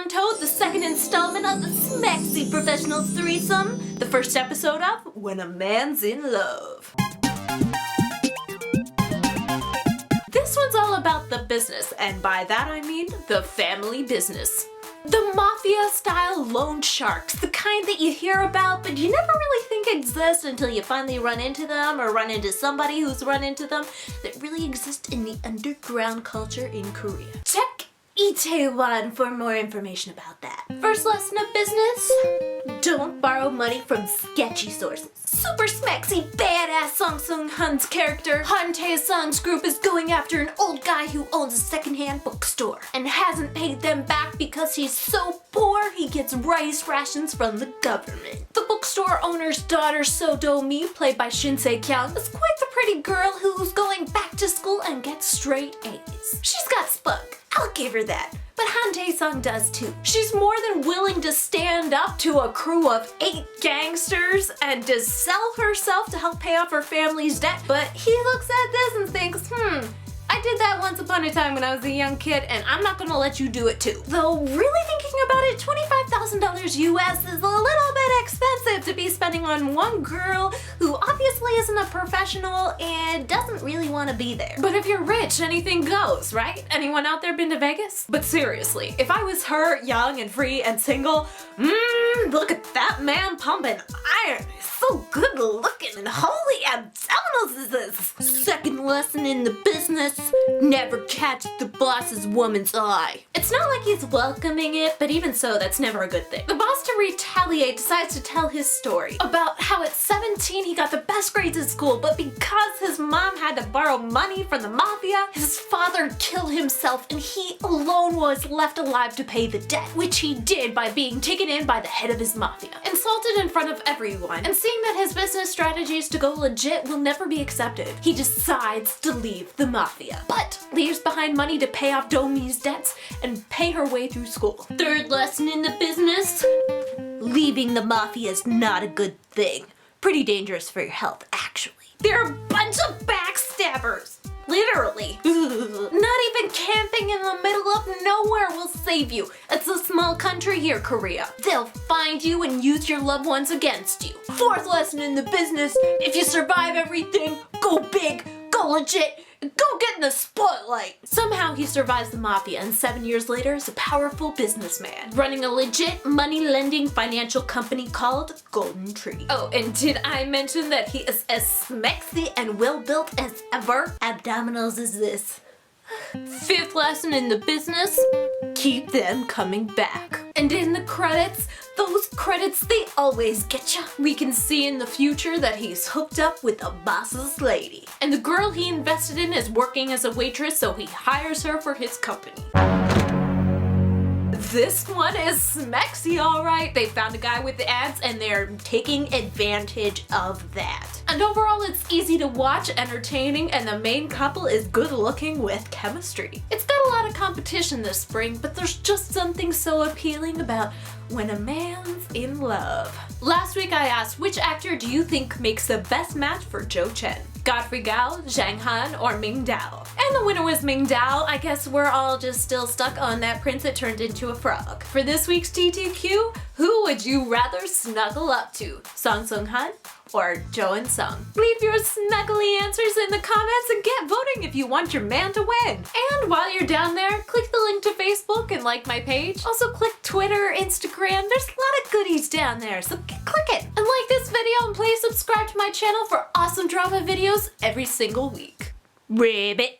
Untold, the second installment of the Smexy Professionals threesome, the first episode of When a Man's in Love. This one's all about the business, and by that I mean the family business. The mafia-style loan sharks, the kind that you hear about but you never really think exist until you finally run into them or run into somebody who's run into them, that really exist in the underground culture in Korea. Check Itaewon for more information about that. First lesson of business: don't borrow money from sketchy sources. Super Smexy badass Song Seung-hun's character, Han Tae-sung's group, is going after an old guy who owns a secondhand bookstore and hasn't paid them back because he's so poor he gets rice rations from the government. The bookstore owner's daughter, So Do-mi, played by Shin Se-kyung, is quite the pretty girl who's going back to school and gets straight A's. She's got spunk, I'll give her that. But Han Tae-sung does too. She's more than willing to stand up to a crew of 8 gangsters and to sell herself to help pay off her family's debt. But he looks at this and thinks, I did that once upon a time when I was a young kid, and I'm not gonna let you do it too. Though really thinking about it, $25,000 US is a little bit expensive to be spending on one girl who obviously isn't a professional and doesn't really want to be there. But if you're rich, anything goes, right? Anyone out there been to Vegas? But seriously, if I was her, young and free and single, look at that man pumping iron. He's so good looking and holy abdominals is this. Second lesson in the business: never catch the boss's woman's eye. It's not like he's welcoming it, but even so, that's never a good thing. The boss, to retaliate, decides to tell his story about how at 17 he got the best grades in school, but because his mom had to borrow money from the mafia, his father killed himself and he alone was left alive to pay the debt, which he did by being taken in by the head of his mafia, insulted in front of everyone, and seeing that his business strategies to go legit will never be accepted, he decides to leave the mafia, but leaves behind money to pay off Do-mi's debts and pay her way through school. Third lesson in the business: leaving the mafia is not a good thing. Pretty dangerous for your health, actually. They're a bunch of backstabbers. Literally. Not even camping in the middle of nowhere will save you. It's a small country here, Korea. They'll find you and use your loved ones against you. Fourth lesson in the business: if you survive everything, go big, go legit, go get in the spotlight. Somehow he survives the mafia and 7 years later is a powerful businessman, running a legit money-lending financial company called Golden Tree. Oh, and did I mention that he is as smexy and well-built as ever? Abdominals is this. Fifth lesson in the business: keep them coming back. And in the credits, those credits, they always get ya. We can see in the future that he's hooked up with the boss's lady. And the girl he invested in is working as a waitress, so he hires her for his company. This one is smexy, alright. They found a guy with the ads and they're taking advantage of that. And overall, it's easy to watch, entertaining, and the main couple is good looking with chemistry. It's got a lot of competition this spring, but there's just something so appealing about when a man's in love. Last week I asked, which actor do you think makes the best match for Jo Chen? Godfrey Gao, Zhang Han, or Ming Dao? And the winner was Ming Dao. I guess we're all just still stuck on that prince that turned into a frog. For this week's TTQ, who would you rather snuggle up to? Song Seung-han or Jo In-sung? Leave your snuggly answers in the comments and get voting if you want your man to win. And while you're down there, click the link to Facebook and like my page. Also click Twitter, Instagram. There's a lot of goodies down there, so click it. And like this video and please subscribe to my channel for awesome drama videos every single week. Ribbit.